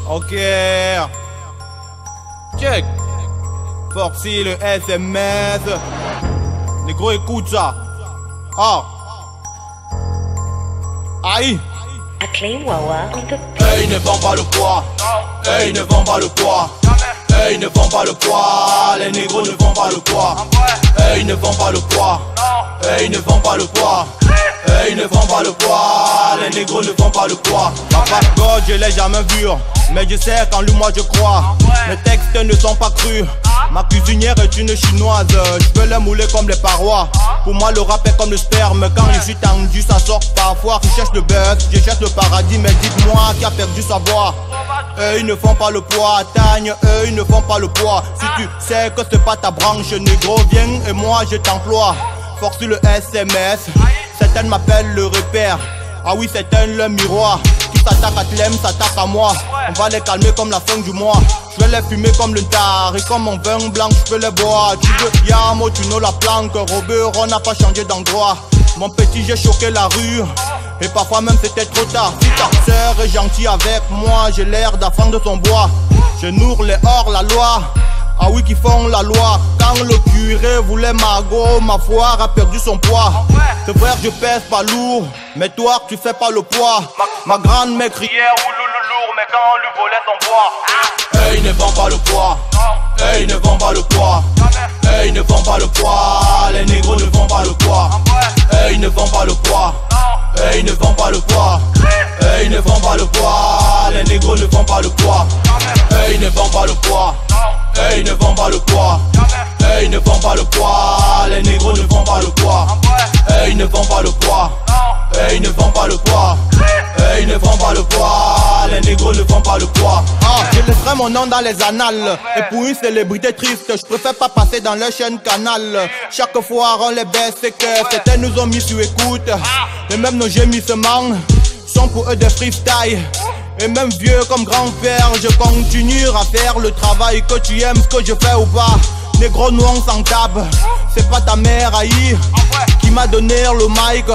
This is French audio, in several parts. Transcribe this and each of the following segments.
Ok. Check. Forcy le SMS. Négro, écoute ça. Ah. Aïe. A clean Wawa on the Hey, ne vend pas le poids. Hey, ne vend pas le poids. Hey, ne vend pas le poids. Les négros ne vendent pas le poids. Hey, ne vend pas le poids. Hey, ne vend pas le poids. Hey, ne vend pas le poids. Les négros ne vendent pas le poids. Papa God, je l'ai jamais vu, mais je sais qu'en lui moi je crois. Mes textes ne sont pas crus. Ma cuisinière est une chinoise. Je peux les mouler comme les parois. Pour moi le rap est comme le sperme. Quand je suis tendu ça sort parfois. Je cherche le buzz, je cherche le paradis. Mais dites-moi qui a perdu sa voix. Eux ils ne font pas le poids. Tagne, eux ils ne font pas le poids. Si tu sais que c'est pas ta branche, négro, viens et moi je t'emploie. Forcy le SMS. Certains m'appellent le repère. Ah oui, c'est un le miroir. Qui s'attaque à Tlem, s'attaque à moi. On va les calmer comme la fin du mois. Je vais les fumer comme le tar. Et comme mon vin blanc, je peux les boire. Tu veux Yamo, tu know la planque. Robert, on n'a pas changé d'endroit. Mon petit, j'ai choqué la rue. Et parfois même c'était trop tard. Si ta sœur est gentille avec moi, j'ai l'air d'enfant de son bois. Je nourre les hors la loi. Ah oui, qui font la loi. Quand le curé voulait Margot, ma foire a perdu son poids. C'est vrai que je pèse pas lourd, mais toi tu fais pas le poids. Ma grande mère criait oulouloulour, mais quand on lui volait son poids. Hey, ne vend pas le poids. Hey, ne vend pas le poids. Hey, ne vend pas le poids. Les négros ne vendent pas le poids. Hey, ne vend pas le poids. Hey, ne vend pas le poids. Hey, ne vend pas le poids. Les négros ne vendent pas le poids. Hey, ne vend pas le poids. Hey, ne vend pas le poids. Hey, ne vend pas le poids. Les négros ne vendent pas le poids. Hey, ne vend pas le poids. Hey, ne vend pas le poids. Hey, ne vend pas le poids. Les négros ne vendent pas le poids. Ah, je laisserai mon nom dans les annales. Et pour une célébrité triste, je préfère pas passer dans leur chaîne canal. Chaque fois on les baisse, c'est que certains nous ont mis sur écoute. Et même nos gémissements sont pour eux des freestyle. Et même vieux comme grand-père, je continue à faire le travail. Que tu aimes ce que je fais ou pas, négro nous on s'en tape. C'est pas ta mère Aïe qui m'a donné le mic.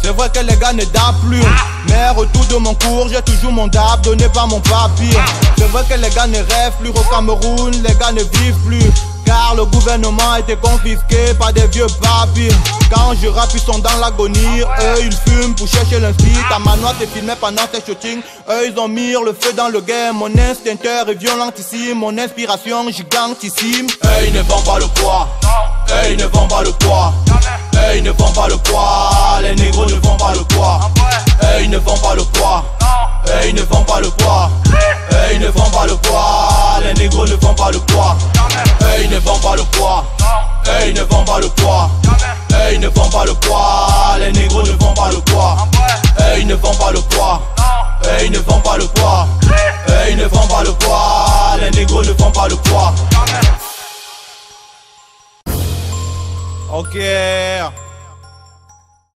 C'est vrai que les gars ne dappent plus, mais retour de mon cours, j'ai toujours mon dap donné par mon papy. C'est vrai que les gars ne rêvent plus au Cameroun, les gars ne vivent plus, car le gouvernement a été confisqué par des vieux papis. Quand je rappe, ils sont dans l'agonie. Eux, ils fument pour chercher l'inspire. Ta manoir t'est filmé pendant tes shootings. Eux, ils ont mis le feu dans le game. Mon instincteur est violentissime. Mon inspiration gigantissime. Hey, ne vend pas le poids. Hey, ne vend pas le poids. Hey, ne vend pas le poids. Les négros ne vendent pas le poids. Hey, ne vend pas le poids. Hey, ne vend pas le poids. Hey, ne vend pas le poids. Les négros ne vendent pas le poids. Hey, ne vend pas le poids. Hey, ne vend pas le poids. Hey, ne vend pas le poids. Les négros ne vendent pas le poids. Hey, ne vend pas le poids. Hey, ne vend pas le poids. Hey, ne vend pas le poids. Les négros ne vendent pas le poids. Ok.